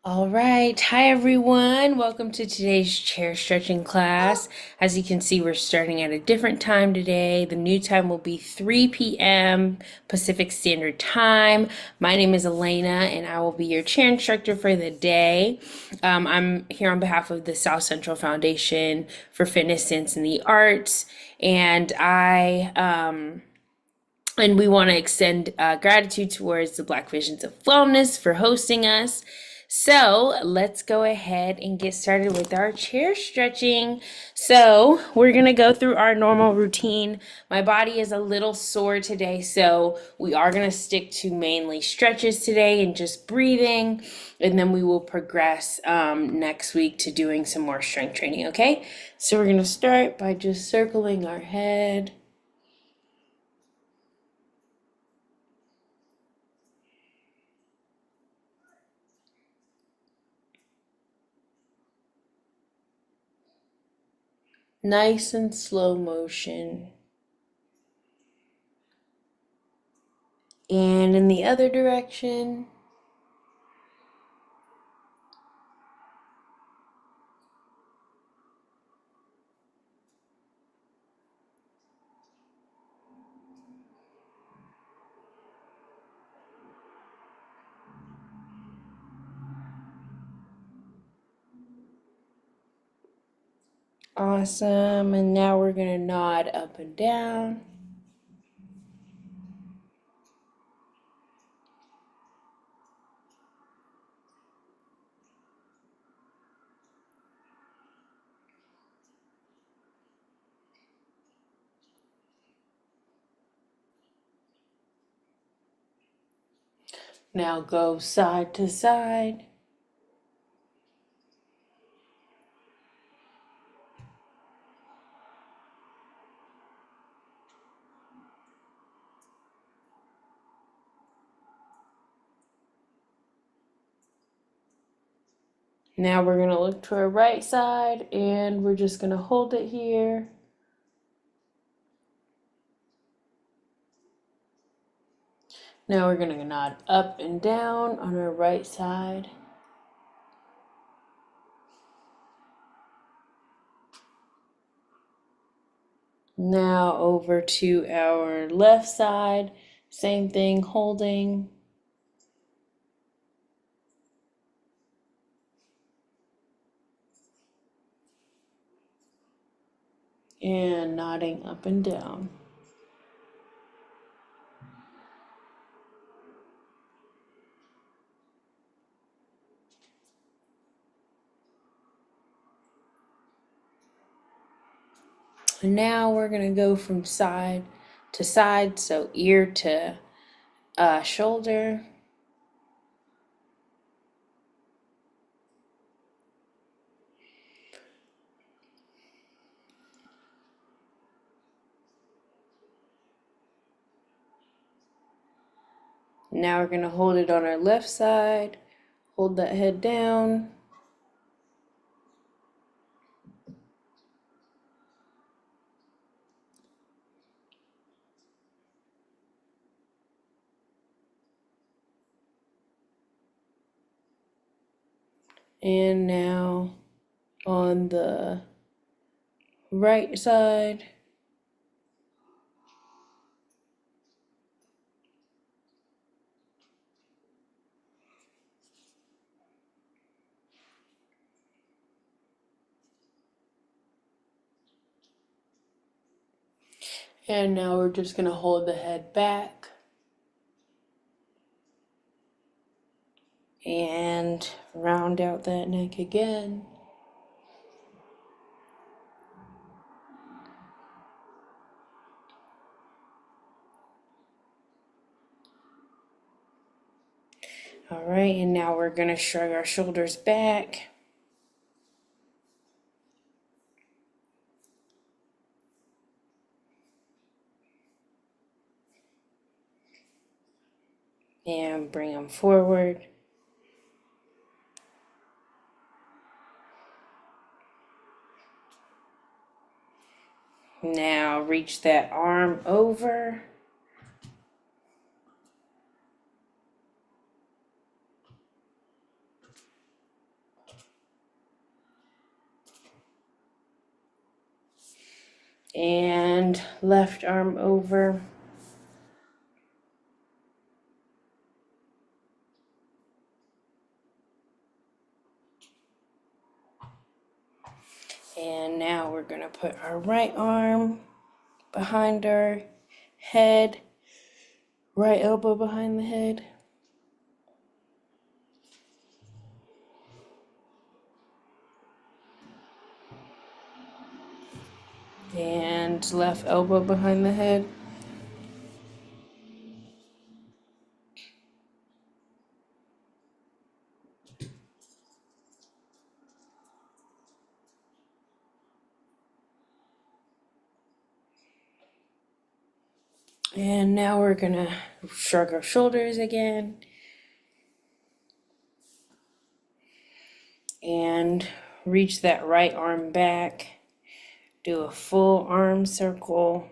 All right. Hi, everyone. Welcome to today's chair stretching class. As you can see, we're starting at a different time today. The new time will be 3 p.m. Pacific Standard Time. My name is Elena, and I will be your chair instructor for the day. I'm here on behalf of the South Central Foundation for Fitness, Dance, and the Arts. And we want to extend gratitude towards the Black Visions of Wellness for hosting us. So let's go ahead and get started with our chair stretching. So we're going to go through our normal routine. My body is a little sore today, so we are going to stick to mainly stretches today and just breathing. And then we will progress next week to doing some more strength training, okay? So we're going to start by just circling our head. Nice and slow motion. And in the other direction. Awesome. And now we're going to nod up and down. Now go side to side. Now we're going to look to our right side and we're just going to hold it here. Now we're going to nod up and down on our right side. Now over to our left side. Same thing, holding. And nodding up and down. And now we're going to go from side to side, so ear to shoulder. Now we're going to hold it on our left side. Hold that head down. And now on the right side. And now we're just going to hold the head back. And round out that neck again. All right, and now we're going to shrug our shoulders back. And bring them forward. Now reach that arm over. And left arm over. And now we're going to put our right arm behind our head, right elbow behind the head. And left elbow behind the head. And now we're gonna shrug our shoulders again. And reach that right arm back. Do a full arm circle.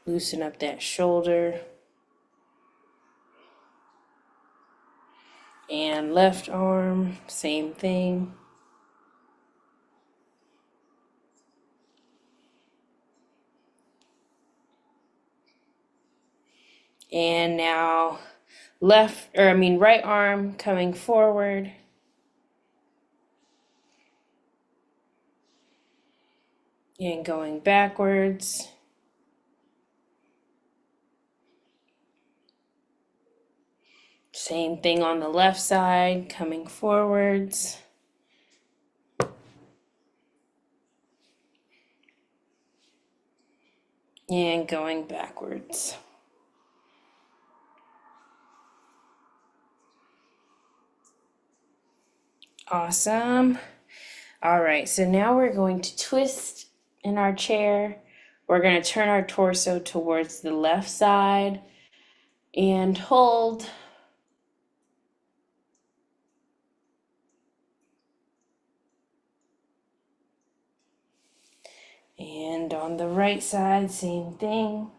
Loosen up that shoulder. And left arm, same thing. And now right arm coming forward. And going backwards. Same thing on the left side, coming forwards. And going backwards. Awesome. All right, so now we're going to twist in our chair. We're going to turn our torso towards the left side and hold. And on the right side, same thing.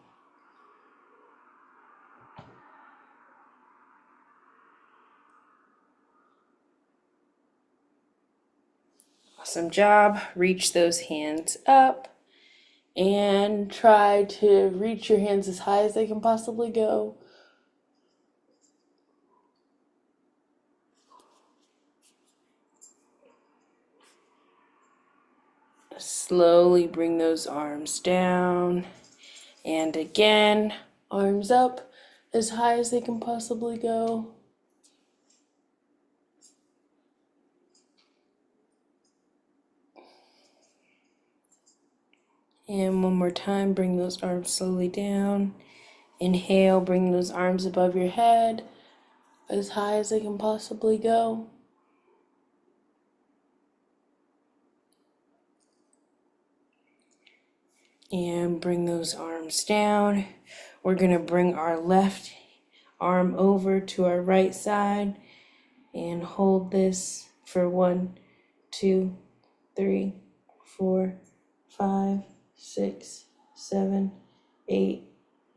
Awesome job. Reach those hands up and try to reach your hands as high as they can possibly go. Slowly bring those arms down. And again, arms up as high as they can possibly go. And one more time, bring those arms slowly down. Inhale, bring those arms above your head as high as they can possibly go. And bring those arms down. We're going to bring our left arm over to our right side and hold this for 1, 2, 3, 4, 5, 6, 7, 8,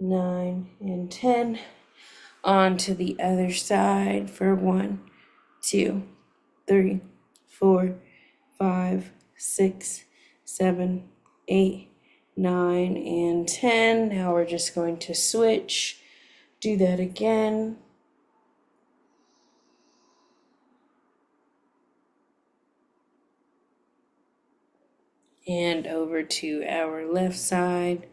9, and 10. On to the other side for 1, 2, 3, 4, 5, 6, 7, 8, 9, and 10. Now we're just going to switch. Do that again. And over to our left side.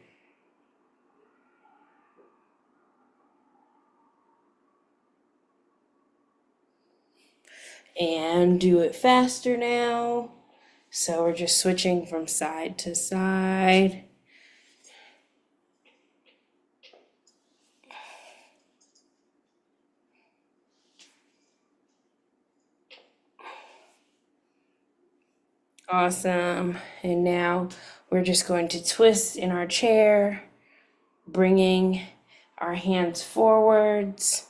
And do it faster now. So we're just switching from side to side. Awesome. And now we're just going to twist in our chair, bringing our hands forwards.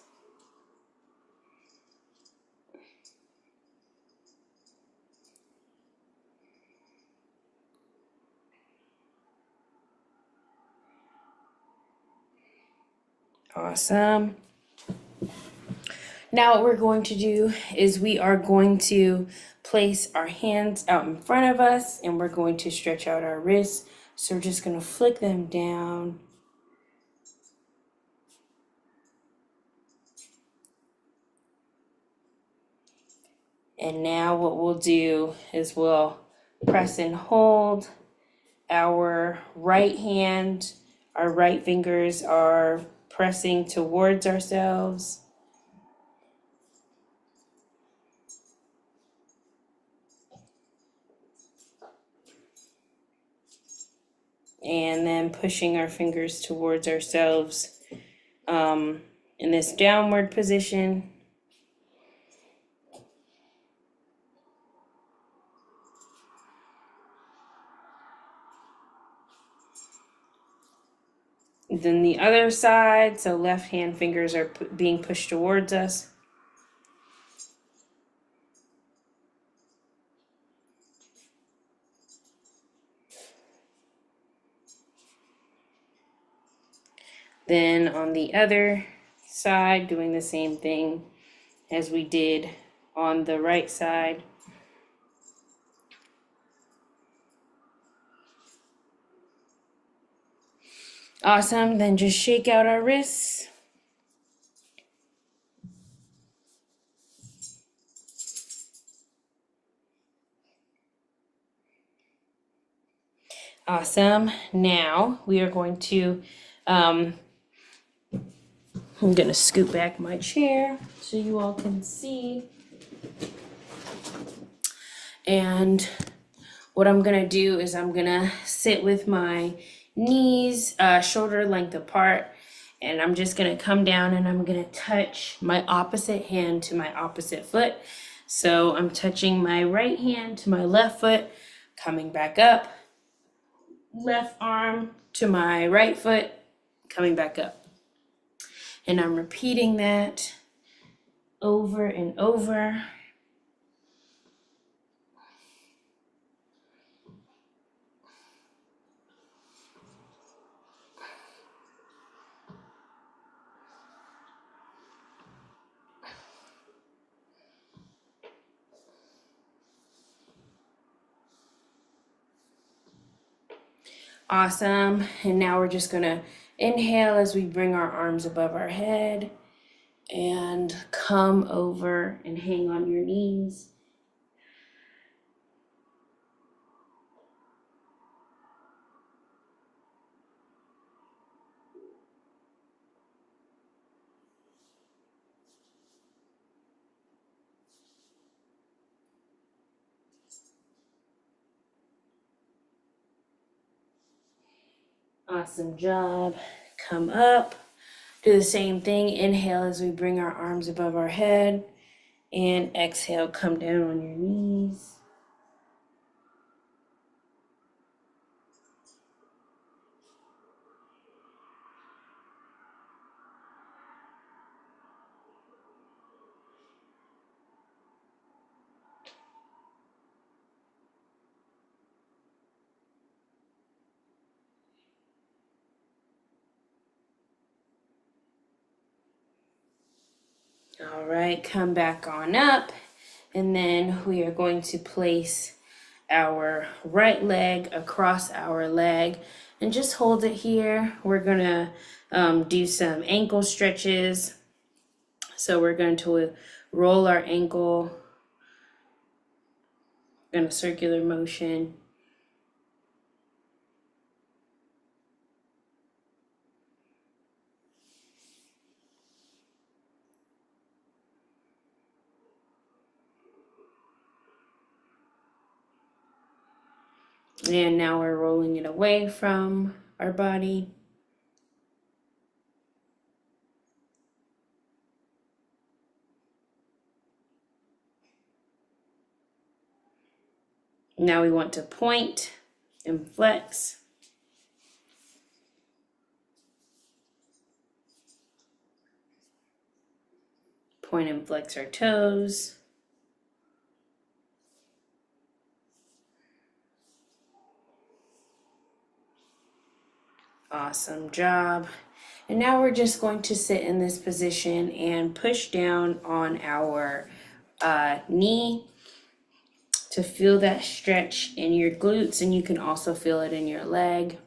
Awesome. Now what we're going to do is we are going to place our hands out in front of us and we're going to stretch out our wrists So we're just going to flick them down. And now what we'll do is we'll press and hold our right hand. Our right fingers are pressing towards ourselves. And then pushing our fingers towards ourselves in this downward position. Then the other side, so left hand fingers are being pushed towards us. Then on the other side, doing the same thing as we did on the right side. Awesome. Then just shake out our wrists. Awesome. Now we are going to, I'm going to scoot back my chair so you all can see. And what I'm going to do is I'm going to sit with my knees shoulder length apart, and I'm just going to come down and I'm going to touch my opposite hand to my opposite foot. So I'm touching my right hand to my left foot, coming back up, left arm to my right foot, coming back up. And I'm repeating that over and over. Awesome. And now we're just going to inhale as we bring our arms above our head and come over and hang on your knees. Awesome job. Come up. Do the same thing. Inhale as we bring our arms above our head. And exhale, come down on your knees. All right, come back on up. And then we are going to place our right leg across our leg and just hold it here. We're gonna do some ankle stretches. So we're going to roll our ankle in a circular motion. And now we're rolling it away from our body. Now we want to point and flex. Point and flex our toes. Awesome job. And now we're just going to sit in this position and push down on our knee. to feel that stretch in your glutes, and you can also feel it in your leg.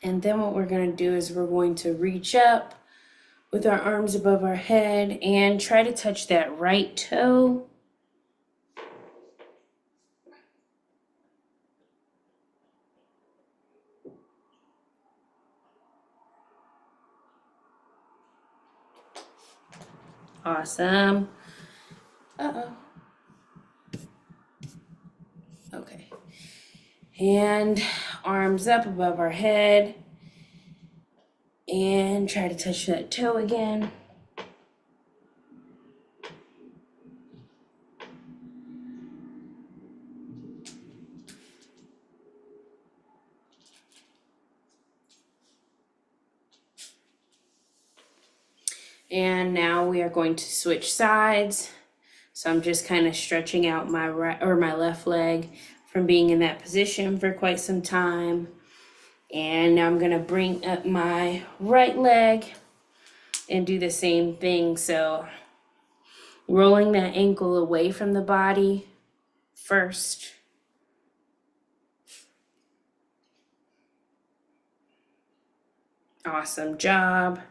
And then what we're going to do is we're going to reach up with our arms above our head and try to touch that right toe. Awesome. Uh-oh. Okay. And arms up above our head. And try to touch that toe again. And now we are going to switch sides. So I'm just kind of stretching out my right or my left leg from being in that position for quite some time. And now I'm going to bring up my right leg and do the same thing. So rolling that ankle away from the body first. Awesome job.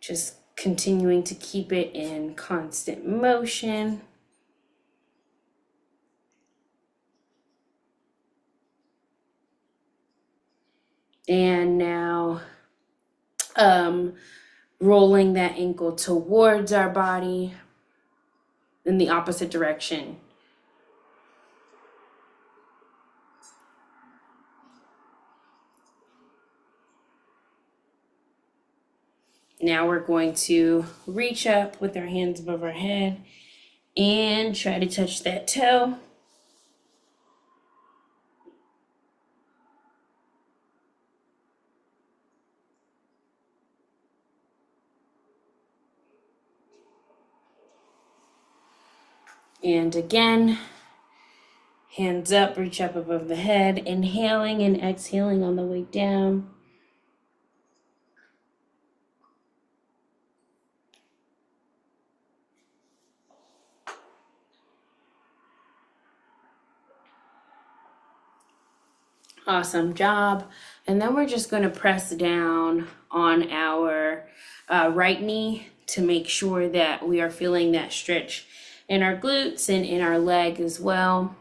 Just continuing to keep it in constant motion. And now rolling that ankle towards our body in the opposite direction. Now we're going to reach up with our hands above our head and try to touch that toe. And again, hands up, reach up above the head, inhaling and exhaling on the way down. Awesome job. And then we're just going to press down on our right knee to make sure that we are feeling that stretch in our glutes and in our leg as well.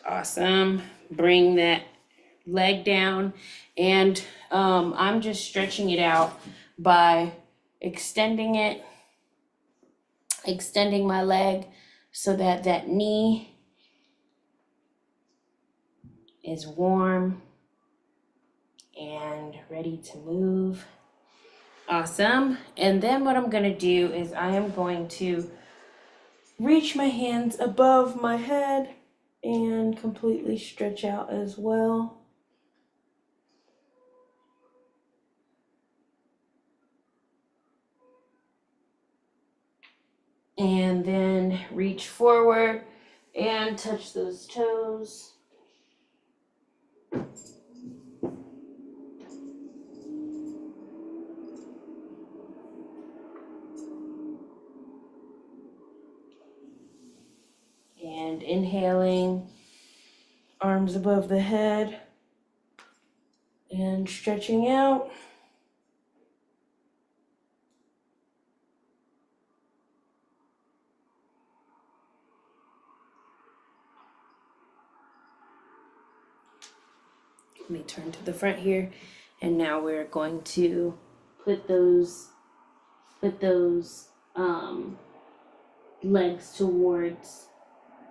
Awesome. Bring that leg down, and I'm just stretching it out by extending my leg so that that knee is warm and ready to move. Awesome. And then what I'm going to do is I am going to reach my hands above my head and completely stretch out as well. And then reach forward and touch those toes. And inhaling, arms above the head, and stretching out. Let me turn to the front here, and now we're going to put those legs towards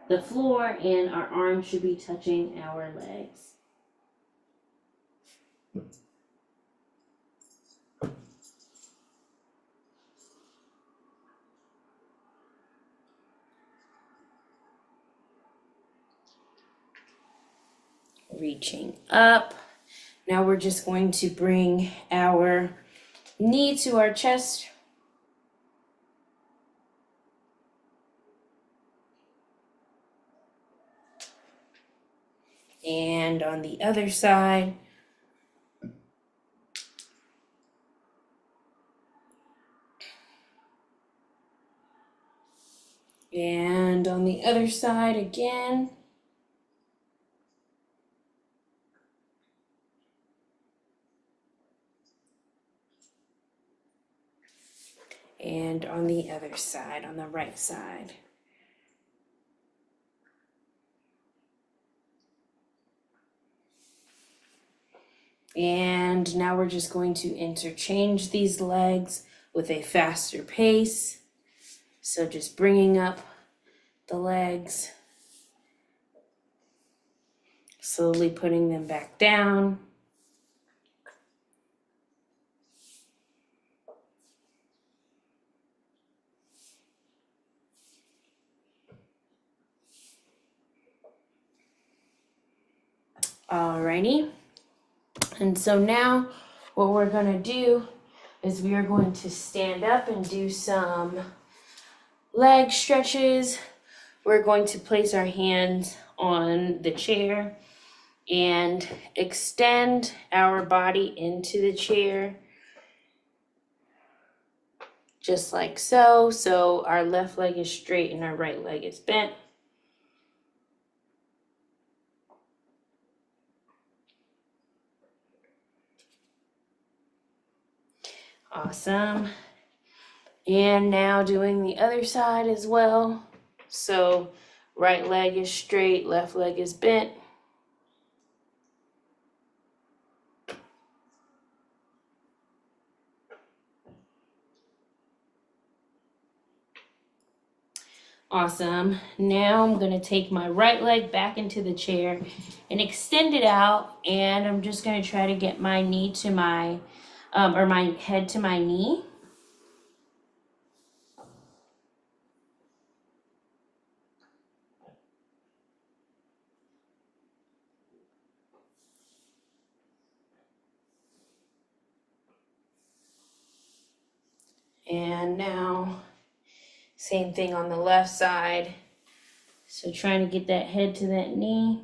the floor, and our arms should be touching our legs. reaching up. Now we're just going to bring our knee to our chest. And on the other side. And on the other side again. And on the other side, on the right side. And now we're just going to interchange these legs with a faster pace. So just bringing up the legs, slowly putting them back down. Alrighty. And so now what we're going to do is we are going to stand up and do some leg stretches. We're going to place our hands on the chair and extend our body into the chair, just like so. So our left leg is straight and our right leg is bent. Awesome. And now doing the other side as well. So right leg is straight, left leg is bent. Awesome. Now I'm going to take my right leg back into the chair and extend it out. And I'm just going to try to get my knee to my, or my head to my knee. And now, same thing on the left side. So trying to get that head to that knee.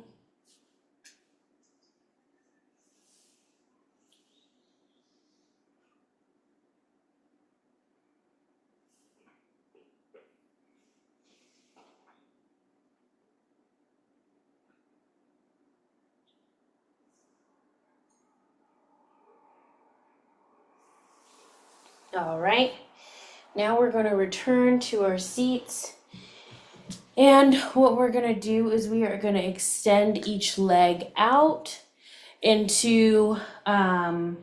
All right. Now we're going to return to our seats. And what we're going to do is we are going to extend each leg out into a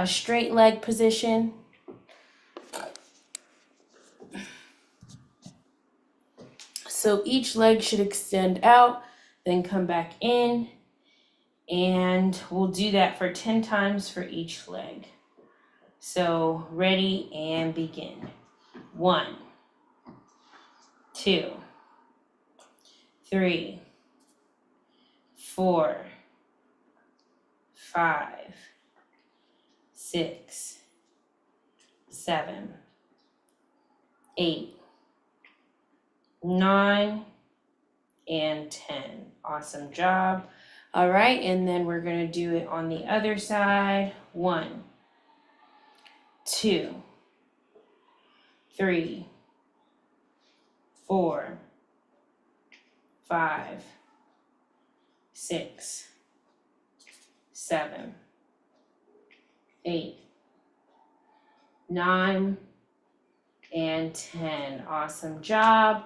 straight leg position. So each leg should extend out, then come back in. And we'll do that for 10 times for each leg. So ready and begin. 1, 2, 3, 4, 5, 6, 7, 8, 9, and 10. Awesome job. All right, and then we're going to do it on the other side. 1, 2, 3, 4, 5, 6, 7, 8, 9, and 10. Awesome job.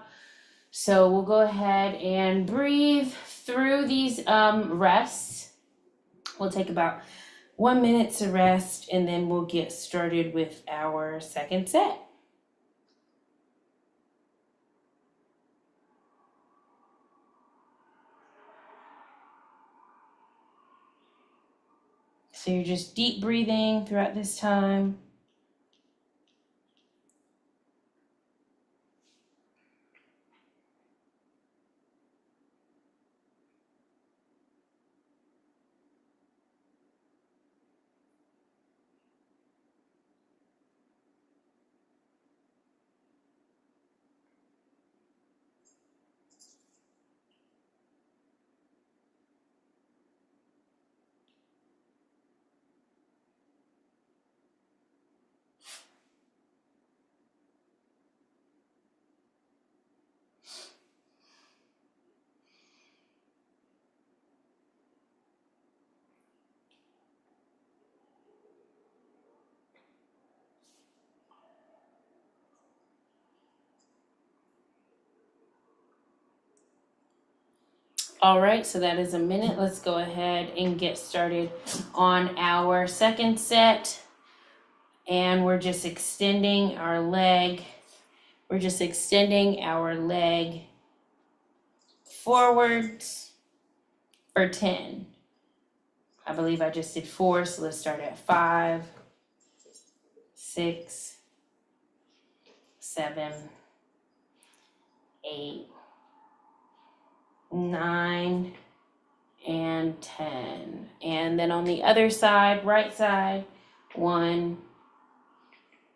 So we'll go ahead and breathe through these rests. We'll take about 1 minute to rest, and then we'll get started with our second set. So you're just deep breathing throughout this time. All right, so that is a minute. Let's go ahead and get started on our second set. And we're just extending our leg. We're just extending our leg forwards for 10. I believe I just did 4, so let's start at 5, 6, 7, 8, 9, and 10. And then on the other side, right side, 1,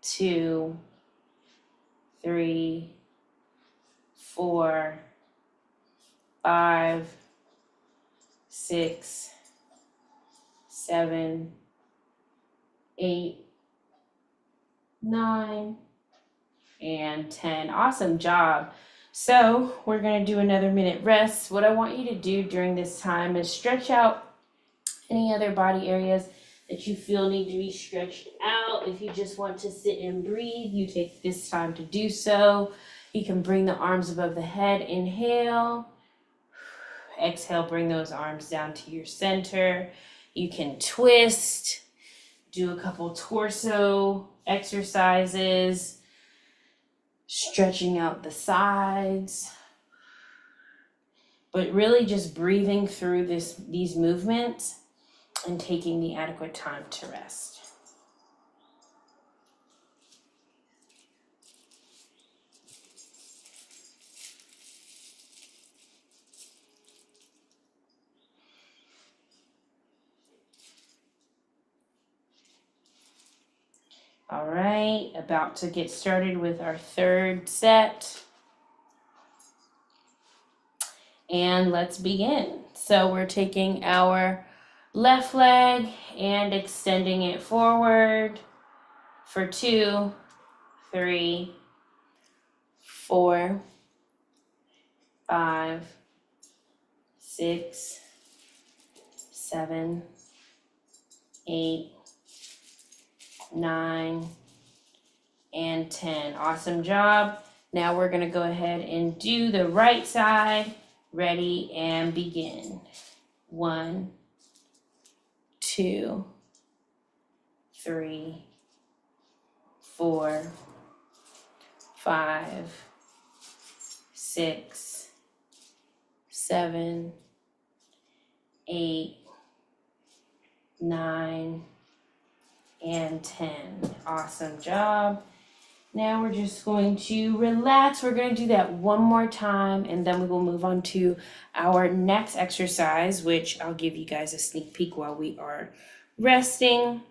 2, 3, 4, 5, 6, 7, 8, 9, and 10. Awesome job. So we're going to do another minute rest. What I want you to do during this time is stretch out any other body areas that you feel need to be stretched out. If you just want to sit and breathe, you take this time to do so. You can bring the arms above the head. Inhale. Exhale, bring those arms down to your center. You can twist, do a couple torso exercises, stretching out the sides, but really just breathing through these movements and taking the adequate time to rest. All right, about to get started with our third set. And let's begin. So we're taking our left leg and extending it forward for 2, 3, 4, 5, 6, 7, 8, 9, and 10. Awesome job. Now we're going to go ahead and do the right side. Ready and begin. 1, 2, 3, 4, 5, 6, 7, 8, 9, and 10. Awesome job. Now we're just going to relax. We're going to do that one more time, and then we will move on to our next exercise, which I'll give you guys a sneak peek while we are resting.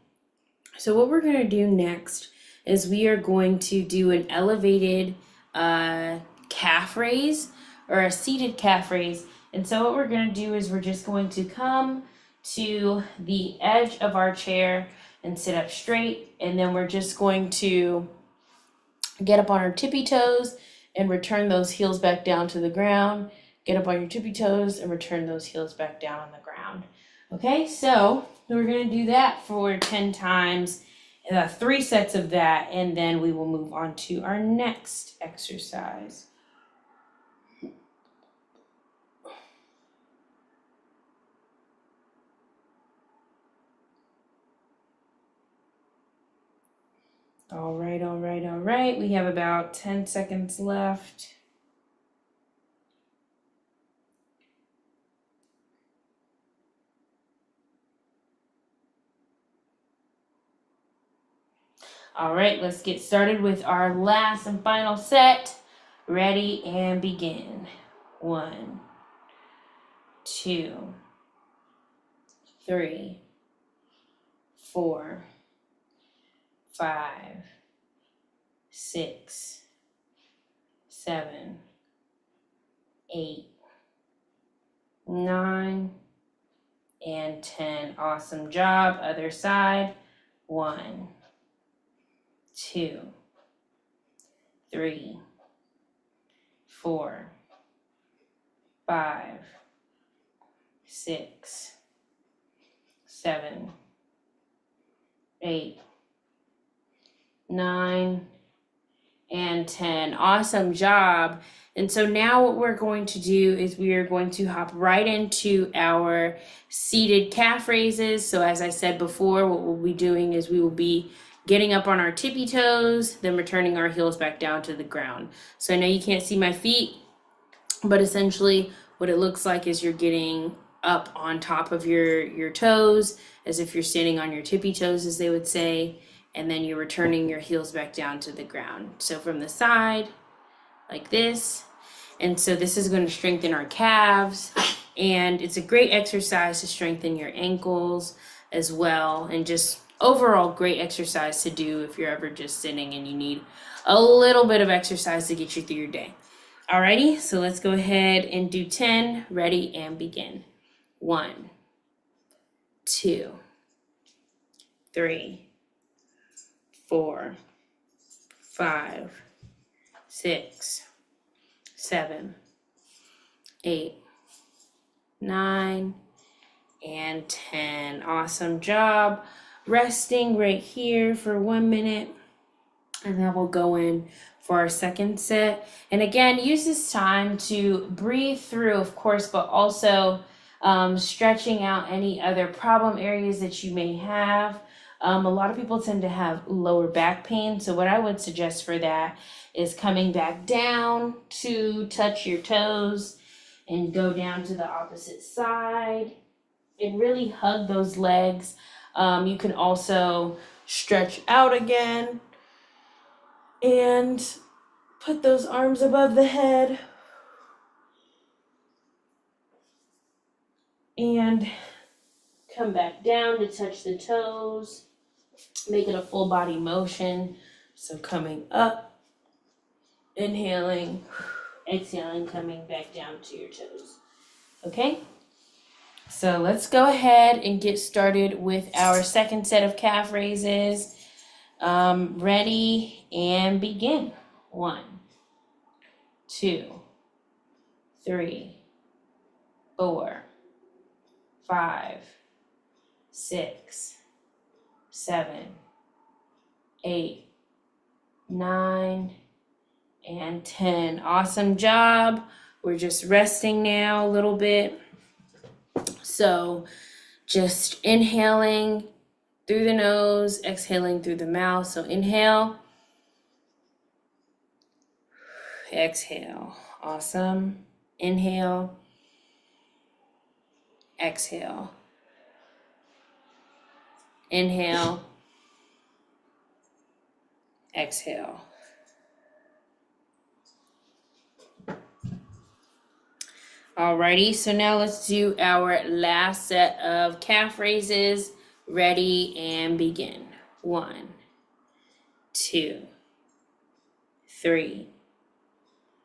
So what we're going to do next is we are going to do an elevated calf raise, or a seated calf raise. And so what we're going to do is we're just going to come to the edge of our chair and sit up straight, and then we're just going to get up on our tippy toes and return those heels back down to the ground. Get up on your tippy toes and return those heels back down on the ground. Okay, so we're going to do that for 10 times, 3 sets of that, and then we will move on to our next exercise. All right. We have about 10 seconds left. All right, let's get started with our last and final set. Ready and begin. 1, 2, 3, 4, 5, 6, 7, 8, 9, and 10. Awesome job. Other side. 1, 2, 3, 4, 5, 6, 7, 8, 9, and 10. Awesome job. And so now what we're going to do is we are going to hop right into our seated calf raises. So as I said before, what we'll be doing is we will be getting up on our tippy toes, then returning our heels back down to the ground. So I know you can't see my feet, but essentially what it looks like is you're getting up on top of your toes as if you're standing on your tippy toes, as they would say, and then you're returning your heels back down to the ground. So from the side, like this. And so this is going to strengthen our calves, and it's a great exercise to strengthen your ankles as well, and just overall great exercise to do if you're ever just sitting and you need a little bit of exercise to get you through your day. Alrighty, so let's go ahead and do 10. Ready and begin. 1, 2, 3, 4, 5, 6, 7, 8, 9, and 10. Awesome job. Resting right here for 1 minute, and then we'll go in for our second set. And again, use this time to breathe through, of course, but also stretching out any other problem areas that you may have. A lot of people tend to have lower back pain. So what I would suggest for that is coming back down to touch your toes and go down to the opposite side and really hug those legs. You can also stretch out again and put those arms above the head and come back down to touch the toes. Make it a full body motion. So coming up, inhaling, exhaling, coming back down to your toes. Okay? So let's go ahead and get started with our second set of calf raises. Ready and begin. 1, 2, 3, 4, 5, 6, 7, 8, 9, and 10. Awesome job. We're just resting now a little bit. So just inhaling through the nose, exhaling through the mouth. So inhale, exhale. Awesome. Inhale, exhale. Inhale, exhale. Alrighty, so now let's do our last set of calf raises. Ready and begin. 1, 2, 3,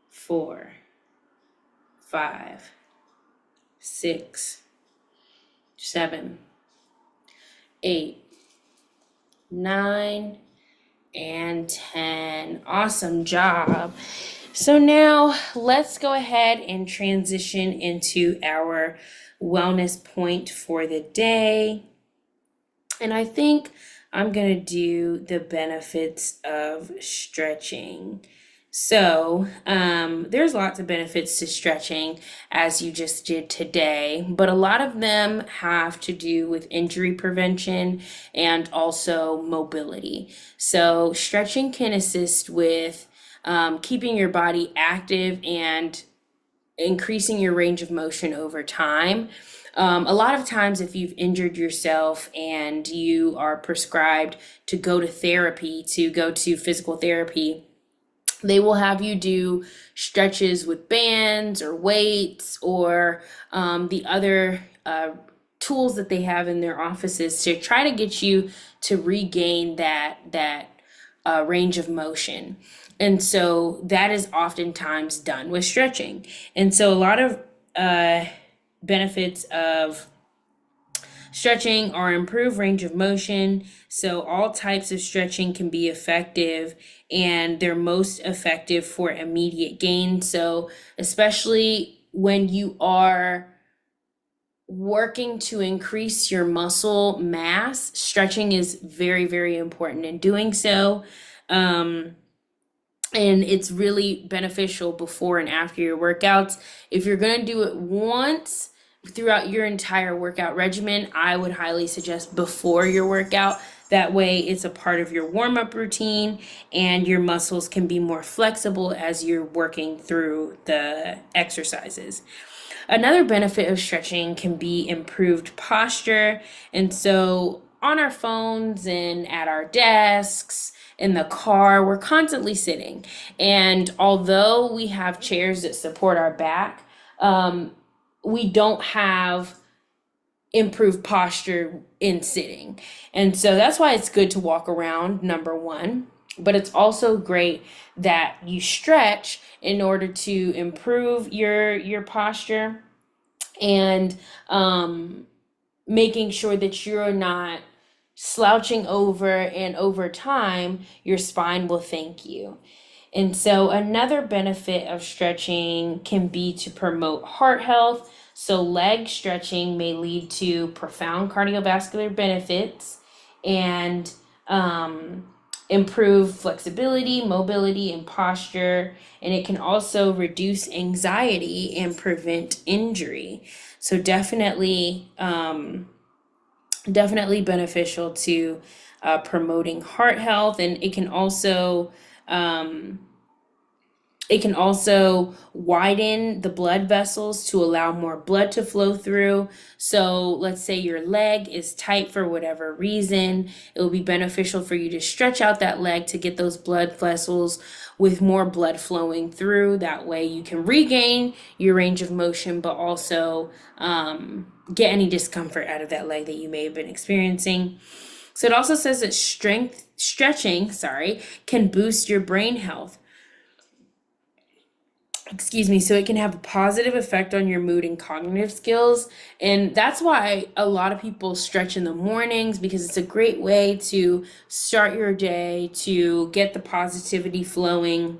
4, 5, 6, 7, 8, 9, and 10. Awesome job. So now let's go ahead and transition into our wellness point for the day. And I think I'm going to do the benefits of stretching. So there's lots of benefits to stretching, as you just did today, but a lot of them have to do with injury prevention and also mobility. So stretching can assist with keeping your body active and increasing your range of motion over time. A lot of times, if you've injured yourself and you are prescribed to go to therapy, to go to physical therapy, they will have you do stretches with bands or weights or the other tools that they have in their offices to try to get you to regain that range of motion. And so that is oftentimes done with stretching. And so a lot of benefits of stretching are improved range of motion. So all types of stretching can be effective, and they're most effective for immediate gain. So especially when you are working to increase your muscle mass, stretching is very, very important in doing so. And it's really beneficial before and after your workouts. If you're going to do it once throughout your entire workout regimen, I would highly suggest before your workout. That way, it's a part of your warm up routine and your muscles can be more flexible as you're working through the exercises. Another benefit of stretching can be improved posture. And so, on our phones and at our desks, in the car, we're constantly sitting. And although we have chairs that support our back, we don't have improved posture in sitting. And so that's why it's good to walk around, number one. But it's also great that you stretch in order to improve your posture and making sure that you're not slouching over, and over time, your spine will thank you. And so, another benefit of stretching can be to promote heart health. So, leg stretching may lead to profound cardiovascular benefits and improve flexibility, mobility, and posture. And it can also reduce anxiety and prevent injury. So, definitely beneficial to promoting heart health, and um, it can also widen the blood vessels to allow more blood to flow through. So let's say your leg is tight for whatever reason, it will be beneficial for you to stretch out that leg to get those blood vessels with more blood flowing through. That way you can regain your range of motion, but also get any discomfort out of that leg that you may have been experiencing. So it also says that stretching, can boost your brain health. So it can have a positive effect on your mood and cognitive skills. And that's why a lot of people stretch in the mornings, because it's a great way to start your day, to get the positivity flowing,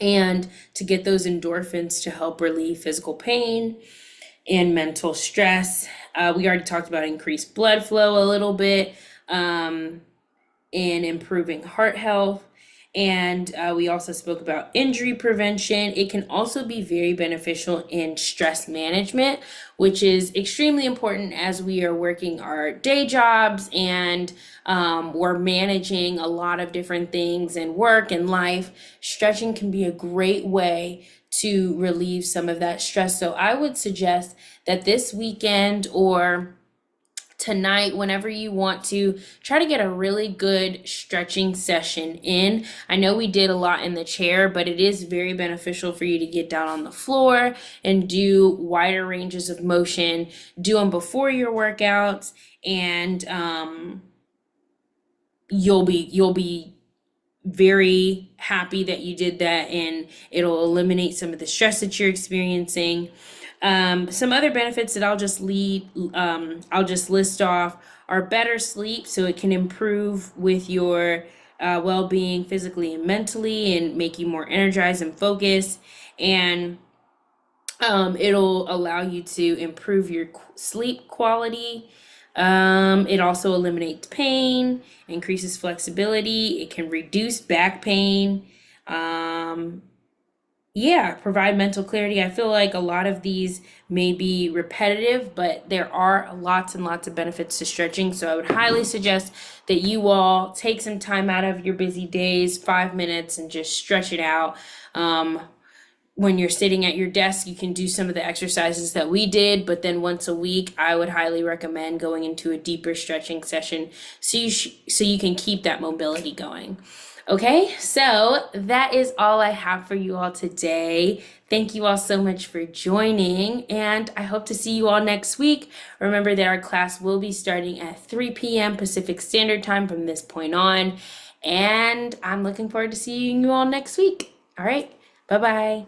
and to get those endorphins to help relieve physical pain and mental stress. We already talked about increased blood flow a little bit, in improving heart health. And we also spoke about injury prevention. It can also be very beneficial in stress management, which is extremely important as we are working our day jobs and we're managing a lot of different things in work and life. Stretching can be a great way to relieve some of that stress. So I would suggest that this weekend or tonight, whenever you want to, try to get a really good stretching session in. I know we did a lot in the chair, but it is very beneficial for you to get down on the floor and do wider ranges of motion. Do them before your workouts, and you'll be very happy that you did that, and it'll eliminate some of the stress that you're experiencing. Some other benefits that I'll just list off are better sleep, so it can improve with your well-being physically and mentally, and make you more energized and focused. And it'll allow you to improve your sleep quality. It also eliminates pain, increases flexibility. It can reduce back pain. Provide mental clarity. I feel like a lot of these may be repetitive, but there are lots and lots of benefits to stretching. So I would highly suggest that you all take some time out of your busy days, 5 minutes, and just stretch it out. When you're sitting at your desk, you can do some of the exercises that we did, but then once a week, I would highly recommend going into a deeper stretching session so you can keep that mobility going. Okay, so that is all I have for you all today. Thank you all so much for joining, and I hope to see you all next week. Remember that our class will be starting at 3 p.m. Pacific Standard Time from this point on, and I'm looking forward to seeing you all next week. All right, bye-bye.